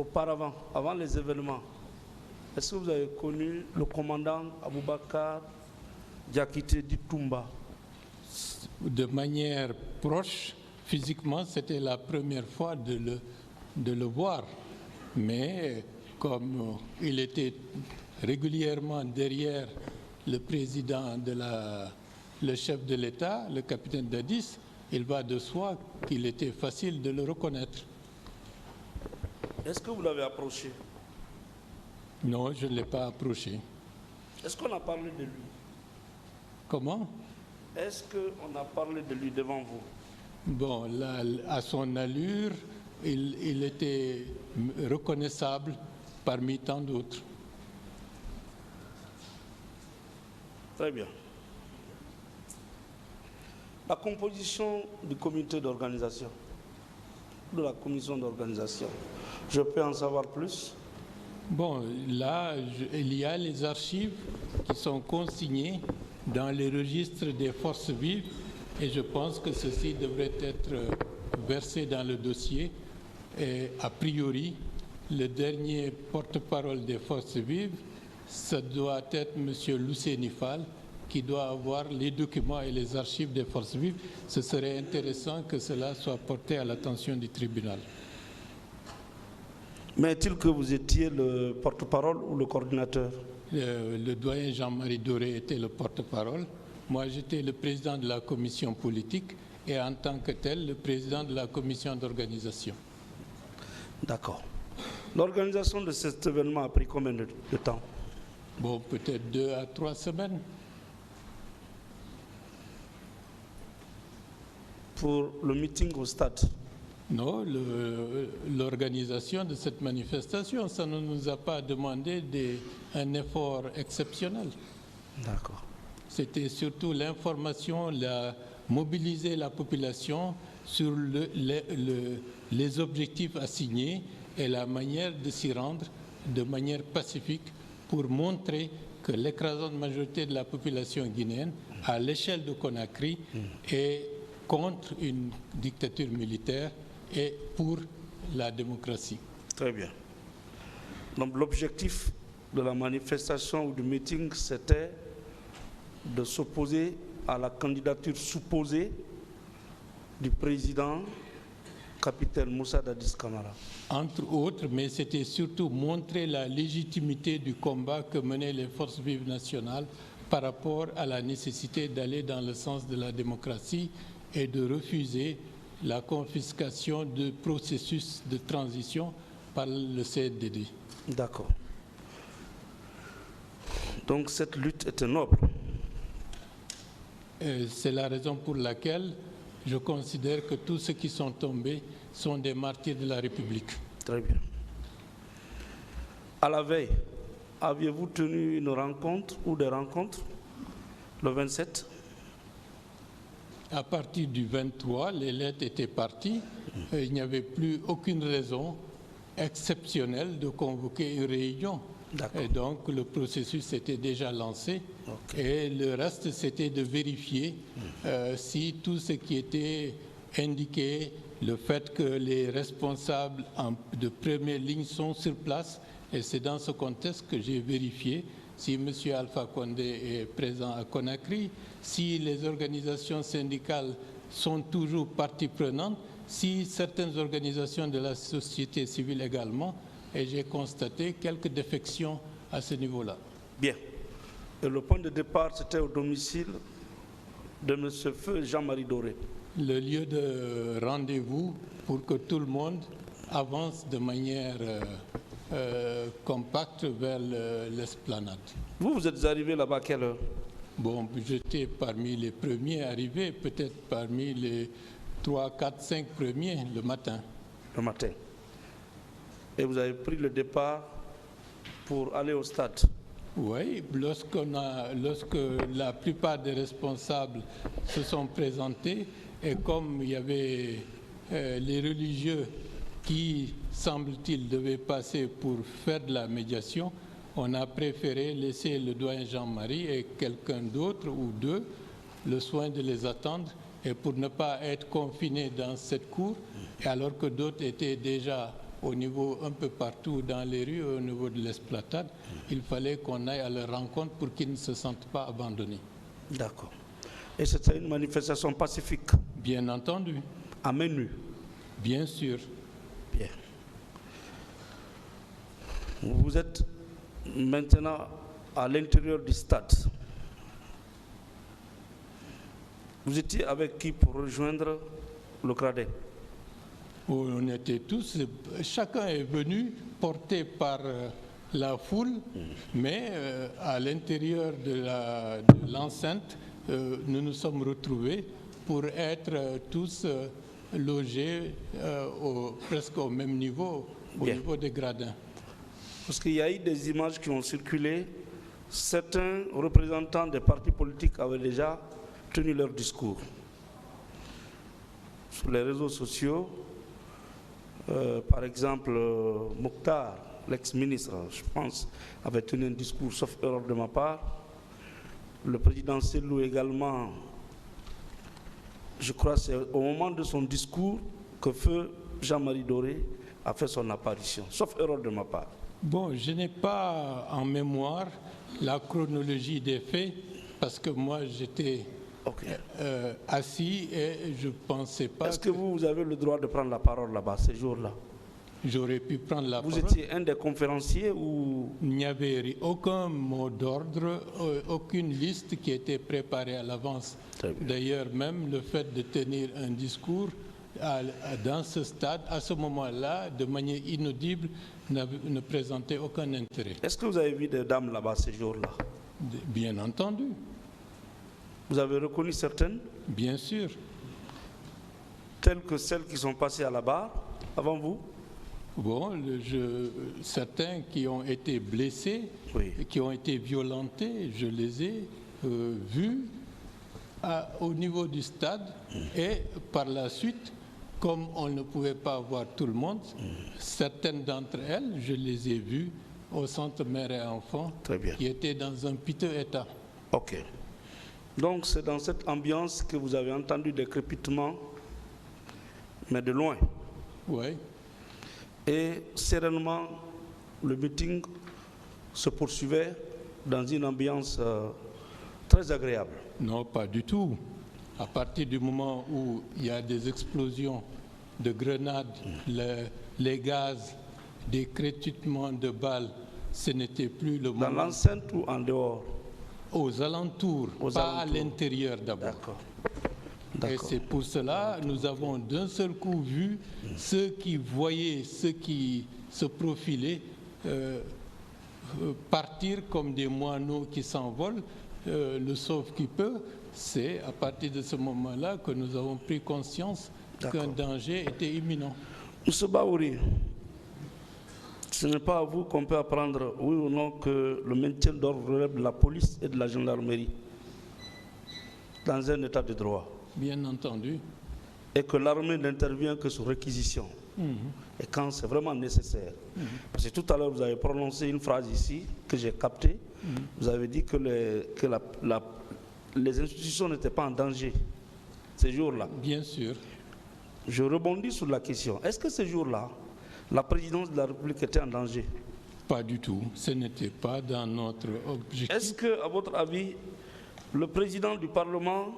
auparavant, avant les événements, est-ce que vous avez connu le commandant Aboubakar Diakité Ditumba? De manière proche, physiquement, c'était la première fois de le voir. Mais comme il était régulièrement derrière le président le chef de l'État, le capitaine Dadis, il va de soi qu'il était facile de le reconnaître. Est-ce que vous l'avez approché? Non, je ne l'ai pas approché. Est-ce qu'on a parlé de lui? Comment? Est-ce qu'on a parlé de lui devant vous? Bon, là, à son allure, il était reconnaissable parmi tant d'autres. Très bien. La composition du comité d'organisation, de la commission d'organisation, je peux en savoir plus? Bon, là, il y a les archives qui sont consignées dans les registres des forces vives et je pense que ceci devrait être versé dans le dossier. Et a priori, le dernier porte-parole des forces vives, ça doit être M. Lousseni Fall, qui doit avoir les documents et les archives des forces vives. Ce serait intéressant que cela soit porté à l'attention du tribunal. Mais est-il que vous étiez le porte-parole ou le coordinateur? Le doyen Jean-Marie Doré était le porte-parole. Moi, j'étais le président de la commission politique et en tant que tel, le président de la commission d'organisation. D'accord. L'organisation de cet événement a pris combien de temps? Bon, peut-être 2 à 3 semaines. Pour le meeting au stade? Non, l'organisation de cette manifestation, ça ne nous a pas demandé un effort exceptionnel. D'accord. C'était surtout l'information, mobiliser la population sur les objectifs assignés et la manière de s'y rendre de manière pacifique pour montrer que l'écrasante majorité de la population guinéenne, à l'échelle de Conakry, est contre une dictature militaire et pour la démocratie. Très bien. Donc l'objectif de la manifestation ou du meeting, c'était de s'opposer à la candidature supposée du président capitaine Moussa Dadis Camara. Entre autres, mais c'était surtout montrer la légitimité du combat que menaient les forces vives nationales par rapport à la nécessité d'aller dans le sens de la démocratie et de refuser la confiscation du processus de transition par le CNDD. D'accord. Donc cette lutte était noble. C'est la raison pour laquelle je considère que tous ceux qui sont tombés sont des martyrs de la République. Très bien. À la veille, aviez-vous tenu une rencontre ou des rencontres le 27? À partir du 23, les lettres étaient parties. Il n'y avait plus aucune raison exceptionnelle de convoquer une réunion. Et donc le processus était déjà lancé. Et le reste, c'était de vérifier si tout ce qui était indiqué, le fait que les responsables de première ligne sont sur place. Et c'est dans ce contexte que j'ai vérifié si M. Alpha Condé est présent à Conakry, si les organisations syndicales sont toujours partie prenante, si certaines organisations de la société civile également, et j'ai constaté quelques défections à ce niveau-là. Bien. Et le point de départ, c'était au domicile de M. Feu Jean-Marie Doré. Le lieu de rendez-vous pour que tout le monde avance de manière compacte vers l'esplanade. Vous êtes arrivé là-bas à quelle heure? Bon, j'étais parmi les premiers arrivés, peut-être parmi les 3, 4, 5 premiers le matin. Le matin. Et vous avez pris le départ pour aller au stade? Oui, lorsque la plupart des responsables se sont présentés, et comme il y avait les religieux qui, semble-t-il, devaient passer pour faire de la médiation, on a préféré laisser le doyen Jean-Marie et quelqu'un d'autre ou deux le soin de les attendre, et pour ne pas être confinés dans cette cour, alors que d'autres étaient déjà au niveau un peu partout dans les rues, au niveau de l'esplanade. Il fallait qu'on aille à leur rencontre pour qu'ils ne se sentent pas abandonnés. D'accord. Et c'était une manifestation pacifique? Bien entendu. À main nue? Bien sûr. Bien. Vous êtes maintenant à l'intérieur du stade. Vous étiez avec qui pour rejoindre le gradin? On était tous, chacun est venu porté par la foule, mais à l'intérieur de l'enceinte, nous nous sommes retrouvés pour être tous logés presque au même niveau, au niveau des gradins. Parce qu'il y a eu des images qui ont circulé. Certains représentants des partis politiques avaient déjà tenu leur discours. Sur les réseaux sociaux, par exemple, Mokhtar, l'ex-ministre, je pense, avait tenu un discours, sauf erreur de ma part. Le président Sellou également, je crois que c'est au moment de son discours que feu Jean-Marie Doré a fait son apparition, sauf erreur de ma part. Bon, je n'ai pas en mémoire la chronologie des faits, parce que moi j'étais assis et je ne pensais pas... Est-ce que vous avez le droit de prendre la parole là-bas, ces jours-là? J'aurais pu prendre la parole. Vous étiez un des conférenciers ou... Il n'y avait aucun mot d'ordre, aucune liste qui était préparée à l'avance. D'ailleurs, même le fait de tenir un discours dans ce stade, à ce moment-là, de manière inaudible, ne présentait aucun intérêt. Est-ce que vous avez vu des dames là-bas ces jours-là? Bien entendu. Vous avez reconnu certaines? Bien sûr. Telles que celles qui sont passées à la barre avant vous? Bon, certains qui ont été blessés, qui ont été violentés, je les ai vus au niveau du stade et par la suite, comme on ne pouvait pas voir tout le monde, certaines d'entre elles, je les ai vues au centre mère et enfants qui étaient dans un piteux état. Ok. Donc c'est dans cette ambiance que vous avez entendu des crépitements, mais de loin. Oui. Et sereinement, le meeting se poursuivait dans une ambiance très agréable. Non, pas du tout. À partir du moment où il y a des explosions de grenades, les gaz, des crépitements de balles, ce n'était plus le moment. Dans l'enceinte ou en dehors? Aux alentours, pas à l'intérieur d'abord. Et c'est pour cela que nous avons d'un seul coup vu ceux qui voyaient, ceux qui se profilaient partir comme des moineaux qui s'envolent, le sauve qui peut. C'est à partir de ce moment-là que nous avons pris conscience qu'un danger était imminent. M. Baouri, ce n'est pas à vous qu'on peut apprendre, oui ou non, que le maintien d'ordre relève de la police et de la gendarmerie dans un état de droit. Bien entendu. Et que l'armée n'intervient que sur réquisition. Et quand c'est vraiment nécessaire. Parce que tout à l'heure, vous avez prononcé une phrase ici que j'ai captée. Vous avez dit que les institutions n'étaient pas en danger ces jours-là. Bien sûr. Je rebondis sur la question. Est-ce que ces jours-là, la présidence de la République était en danger? Pas du tout. Ce n'était pas dans notre objectif. Est-ce que, à votre avis, le président du Parlement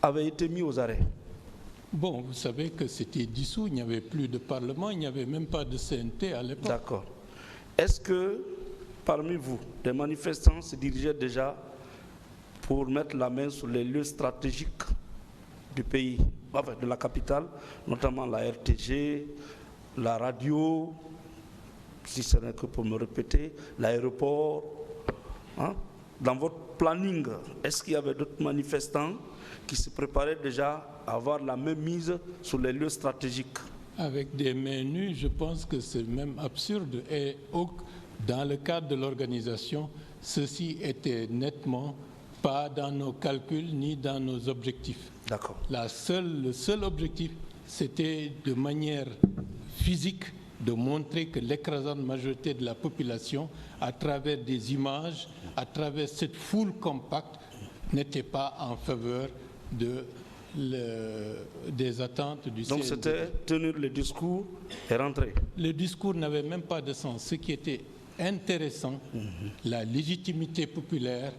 avait été mis aux arrêts? Bon, vous savez que c'était dissous, il n'y avait plus de Parlement, il n'y avait même pas de CNT à l'époque. D'accord. Est-ce que, parmi vous, des manifestants se dirigeaient déjà pour mettre la main sur les lieux stratégiques du pays, enfin de la capitale, notamment la RTG, la radio, si ce n'est que pour me répéter, l'aéroport, hein? Dans votre planning, est-ce qu'il y avait d'autres manifestants qui se préparaient déjà à avoir la même mise sur les lieux stratégiques? Avec des mains nues, je pense que c'est même absurde. Et dans le cadre de l'organisation, ceci était nettement pas dans nos calculs ni dans nos objectifs. D'accord. Le seul objectif, c'était de manière physique de montrer que l'écrasante majorité de la population, à travers des images, à travers cette foule compacte, n'était pas en faveur de des attentes du Donc CNDP. c'était tenir le discours et rentrer. Le discours n'avait même pas de sens. Ce qui était intéressant, la légitimité populaire,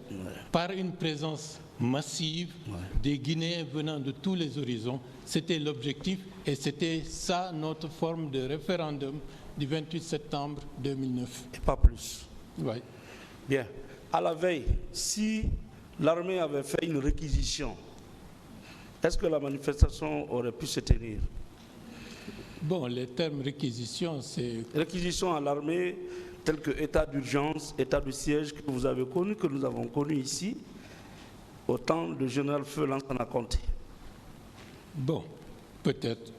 par une présence massive des Guinéens venant de tous les horizons, c'était l'objectif et c'était ça notre forme de référendum du 28 septembre 2009. Et pas plus. Ouais. Bien. À la veille, si l'armée avait fait une réquisition, est-ce que la manifestation aurait pu se tenir? Bon, les termes réquisition, c'est... Réquisition à l'armée, tel que état d'urgence, état de siège que vous avez connu, que nous avons connu ici, au temps de général Feu Lansana Conté. Bon, peut-être,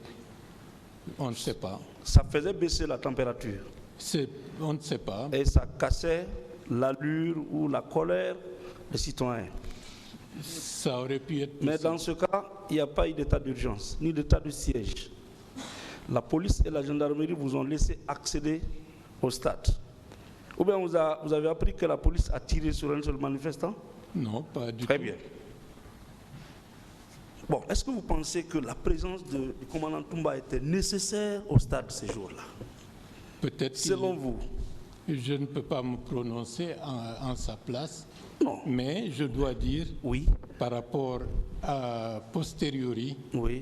on ne sait pas. Ça faisait baisser la température. On ne sait pas. Et ça cassait l'allure ou la colère des citoyens. Ça aurait pu être possible. Mais dans ce cas, il n'y a pas eu d'état d'urgence, ni d'état de siège. La police et la gendarmerie vous ont laissé accéder au stade. Ou bien vous avez appris que la police a tiré sur un seul manifestant? Non, pas du tout. Très bien. Bon, est-ce que vous pensez que la présence du commandant Toumba était nécessaire au stade ces jours-là? Peut-être. Selon vous? Je ne peux pas me prononcer en sa place. Non. Mais je dois dire, oui, par rapport à posteriori, oui,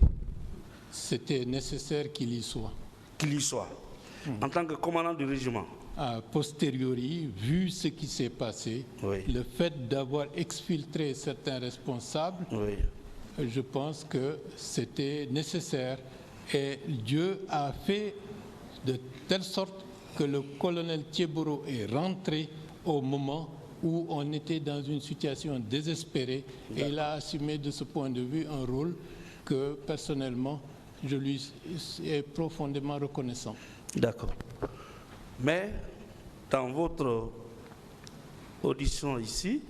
c'était nécessaire qu'il y soit. Qu'il y soit. En tant que commandant du régiment? A posteriori, vu ce qui s'est passé, oui, le fait d'avoir exfiltré certains responsables, oui, je pense que c'était nécessaire. Et Dieu a fait de telle sorte que le colonel Thieboro est rentré au moment où on était dans une situation désespérée et il a assumé de ce point de vue un rôle que personnellement je lui suis profondément reconnaissant. D'accord. Mais dans votre audition ici,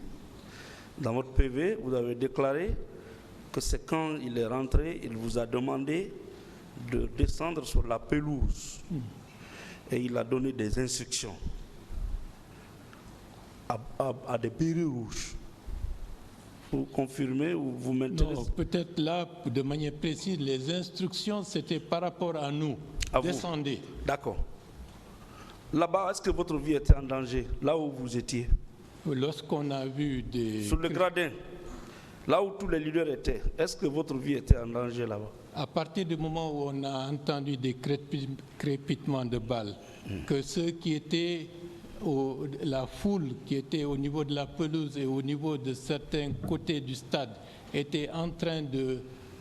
dans votre PV, vous avez déclaré que c'est quand il est rentré, il vous a demandé de descendre sur la pelouse. Et il a donné des instructions à des bérets rouges. Vous confirmez ou vous maintenez? Non, peut-être là, de manière précise, les instructions, c'était par rapport à nous. Descendez. D'accord. Là-bas, est-ce que votre vie était en danger, là où vous étiez? Lorsqu'on a vu des... Sur le gradin, là où tous les leaders étaient, est-ce que votre vie était en danger là-bas? À partir du moment où on a entendu des crépitements de balles, que ceux qui étaient, la foule qui était au niveau de la pelouse et au niveau de certains côtés du stade était en train de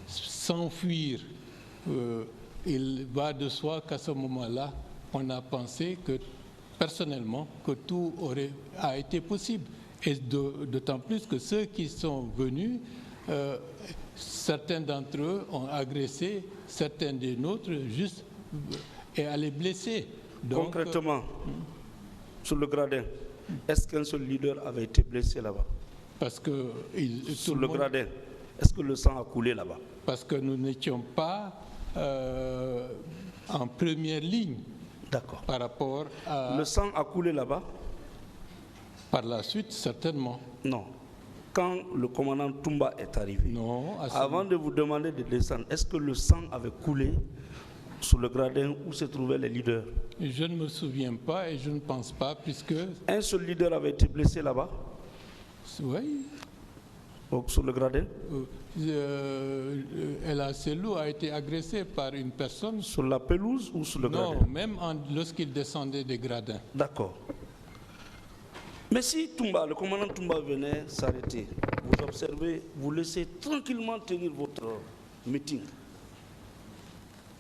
s'enfuir, il va de soi qu'à ce moment-là, on a pensé que, personnellement, que tout a été possible. Et d'autant plus que ceux qui sont venus, certains d'entre eux ont agressé certains des nôtres juste et à les blesser. Donc, concrètement, sur le gradin, est-ce qu'un seul leader avait été blessé là-bas? Parce que sur le gradin, est-ce que le sang a coulé là-bas? Parce que nous n'étions pas en première ligne. D'accord. Par rapport à... Le sang a coulé là-bas? Par la suite, certainement. Non. Quand le commandant Toumba est arrivé, non, avant de vous demander de descendre, est-ce que le sang avait coulé sur le gradin où se trouvaient les leaders? Je ne me souviens pas et je ne pense pas, puisque... Un seul leader avait été blessé là-bas? Oui. Donc, sur le gradin? Ella Selou a été agressé par une personne. Sur la pelouse ou sur le gradin? Non, même lorsqu'il descendait des gradins. D'accord. Mais si Toumba, le commandant Toumba venait s'arrêter, vous observez, vous laissez tranquillement tenir votre meeting,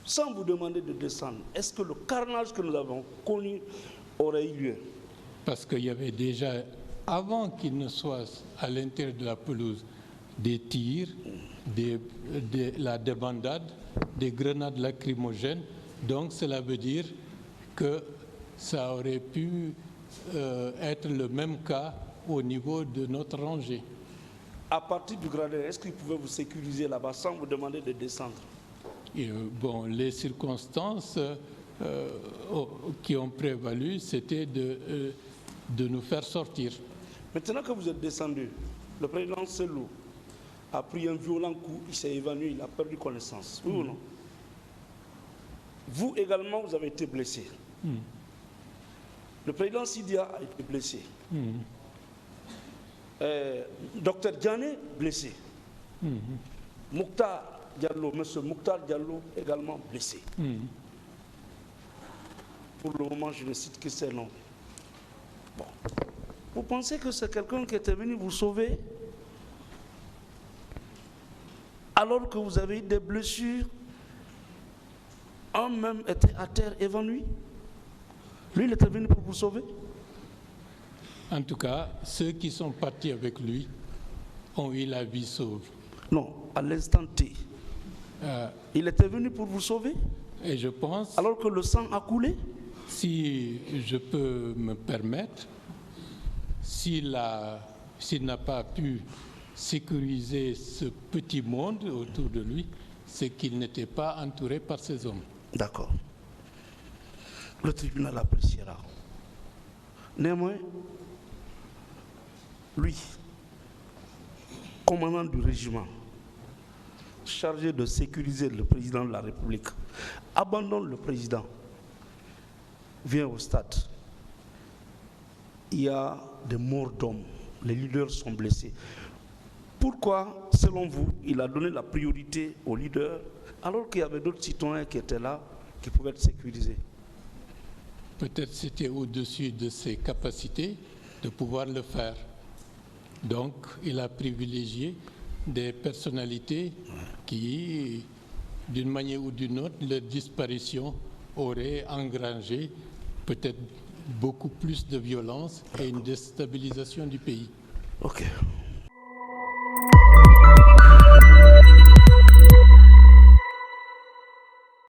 sans vous demander de descendre, est-ce que le carnage que nous avons connu aurait eu lieu? Parce qu'il y avait déjà, avant qu'il ne soit à l'intérieur de la pelouse, des tirs, la débandade, des grenades lacrymogènes. Donc cela veut dire que ça aurait pu être le même cas au niveau de notre rangée. À partir du gradin, est-ce qu'il pouvait vous sécuriser là-bas sans vous demander de descendre? Et, bon, les circonstances qui ont prévalu, c'était de nous faire sortir. Maintenant que vous êtes descendu, le président Selou a pris un violent coup, il s'est évanoui, il a perdu connaissance. Oui ou non? Vous également, vous avez été blessé. Le président Sidia a été blessé. Docteur Diané, blessé. Mokhtar Diallo, monsieur Mokhtar Diallo, également blessé. Pour le moment, je ne cite que ces noms. Bon. Vous pensez que c'est quelqu'un qui était venu vous sauver alors que vous avez eu des blessures? Un même était à terre évanoui. Lui, il était venu pour vous sauver? En tout cas, ceux qui sont partis avec lui ont eu la vie sauve. Non, à l'instant T. Il était venu pour vous sauver? Et je pense... Alors que le sang a coulé? Si je peux me permettre, s'il n'a pas pu sécuriser ce petit monde autour de lui, c'est qu'il n'était pas entouré par ses hommes. D'accord. Le tribunal appréciera. Néanmoins, lui, commandant du régiment, chargé de sécuriser le président de la République, abandonne le président, vient au stade. Il y a des morts d'hommes, les leaders sont blessés. Pourquoi, selon vous, il a donné la priorité aux leaders alors qu'il y avait d'autres citoyens qui étaient là, qui pouvaient être sécurisés? Peut-être c'était au-dessus de ses capacités de pouvoir le faire. Donc, il a privilégié des personnalités qui, d'une manière ou d'une autre, leur disparition aurait engrangé peut-être beaucoup plus de violence et une déstabilisation du pays. Ok.